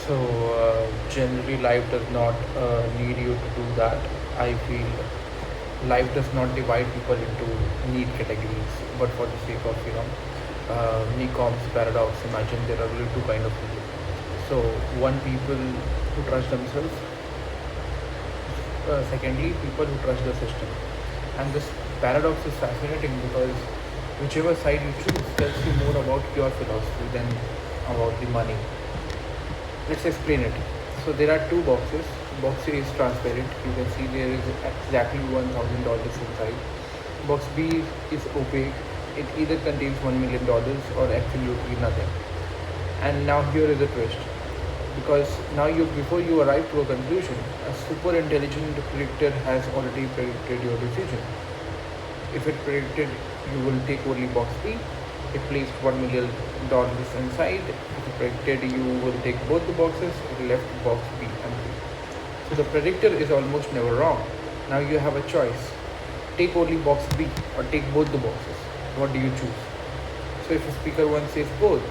Generally, life does not need you to do that. I feel life does not divide people into need categories, but for the sake of Newcomb's paradox, imagine there are only two kind of people. So one, people who trust themselves. Secondly, people who trust the system. And this paradox is fascinating because whichever side you choose tells you more about your philosophy than about the money. Let's explain it. So there are two boxes. Box A is transparent. You can see there is exactly $1,000 inside. Box B is opaque. It either contains $1 million or absolutely nothing. And now here is a twist. Because now before you arrive to a conclusion, a super intelligent predictor has already predicted your decision. If it predicted you will take only box B, it placed $1 million inside. If it predicted you will take both the boxes, it left box B empty. So the predictor is almost never wrong. Now you have a choice. Take only box B or take both the boxes. What do you choose? So if speaker 1 says both,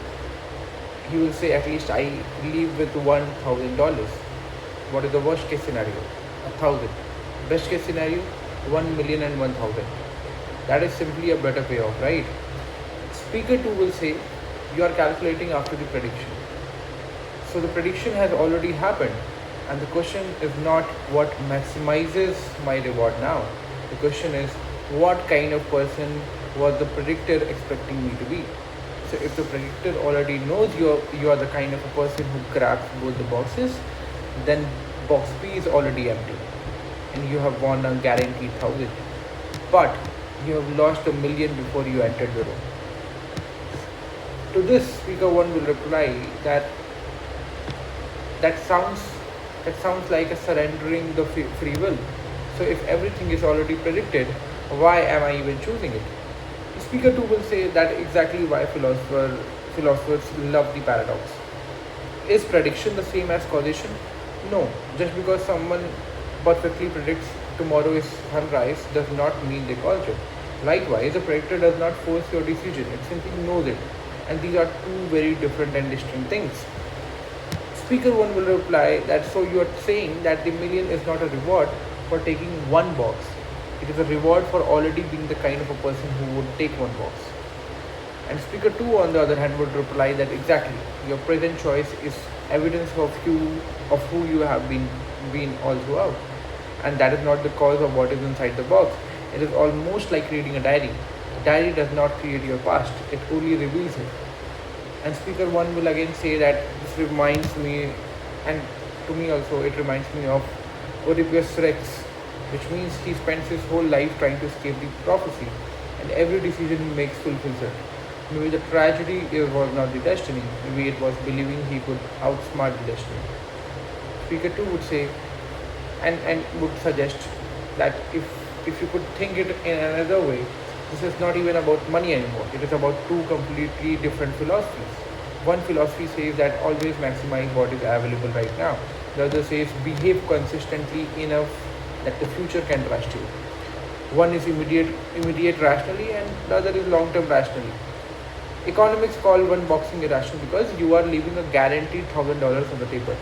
he will say, at least I leave with $1,000. What is the worst case scenario? 1,000. Best case scenario, 1,000,000 and 1,000. That is simply a better payoff, right? Speaker 2 will say, you are calculating after the prediction. So the prediction has already happened, and the question is not what maximizes my reward now. The question is, what kind of person was the predictor expecting me to be? So if the predictor already knows you are the kind of a person who grabs both the boxes, then box B is already empty and you have won a guaranteed 1,000. But you have lost $1,000,000 before you entered the room. To this, speaker 1 will reply that sounds like a surrendering the free will. So if everything is already predicted, why am I even choosing it? Speaker 2 will say that exactly why philosophers love the paradox. Is prediction the same as causation? No. Just because someone perfectly predicts tomorrow is sunrise does not mean they caused it. Likewise, a predictor does not force your decision, it simply knows it. And these are two very different and distinct things. Speaker 1 will reply that so you are saying that the million is not a reward for taking one box. It is a reward for already being the kind of a person who would take one box. And speaker 2 on the other hand would reply that exactly, your present choice is evidence of who you have been all throughout. And that is not the cause of what is inside the box. It is almost like reading a diary. A diary does not create your past, it only reveals it. And speaker 1 will again say that this reminds me, and to me also it reminds me of Oedipus Rex, which means he spends his whole life trying to escape the prophecy, and every decision he makes fulfills it. Maybe the tragedy was not the destiny, maybe it was believing he could outsmart the destiny. Speaker 2 would say, and would suggest that if you could think it in another way, this is not even about money anymore. It is about two completely different philosophies. One philosophy says that always maximize what is available right now. The other says behave consistently enough that the future can trust you. One is immediate rationally and the other is long-term rationally. Economics call one boxing irrational because you are leaving a guaranteed $1,000 on the table.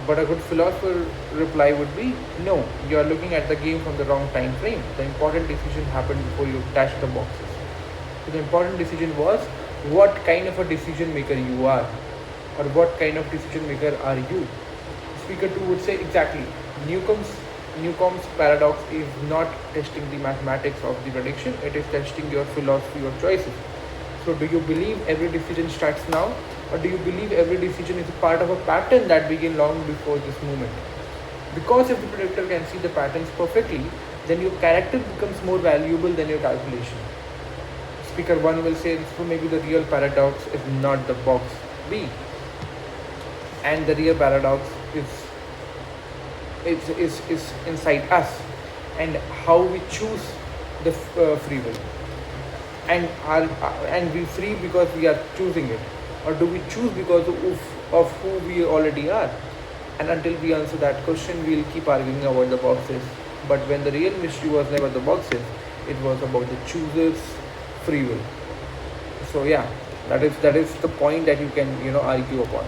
But a good philosopher reply would be, no, you are looking at the game from the wrong time frame. The important decision happened before you touched the boxes. So the important decision was what kind of a decision maker you are, or what kind of decision maker are you. Speaker 2 would say exactly, Newcomb's paradox is not testing the mathematics of the prediction, it is testing your philosophy or choices. So do you believe every decision starts now? Or do you believe every decision is a part of a pattern that began long before this moment? Because if the predictor can see the patterns perfectly, then your character becomes more valuable than your calculation. Speaker 1 will say, so maybe the real paradox is not the box B. And the real paradox is inside us and how we choose the free will. And we free because we are choosing it, or do we choose because of who we already are? And until we answer that question, we'll keep arguing about the boxes. But when the real mystery was never the boxes, it was about the chooser's free will. So yeah, that is the point that you can argue upon.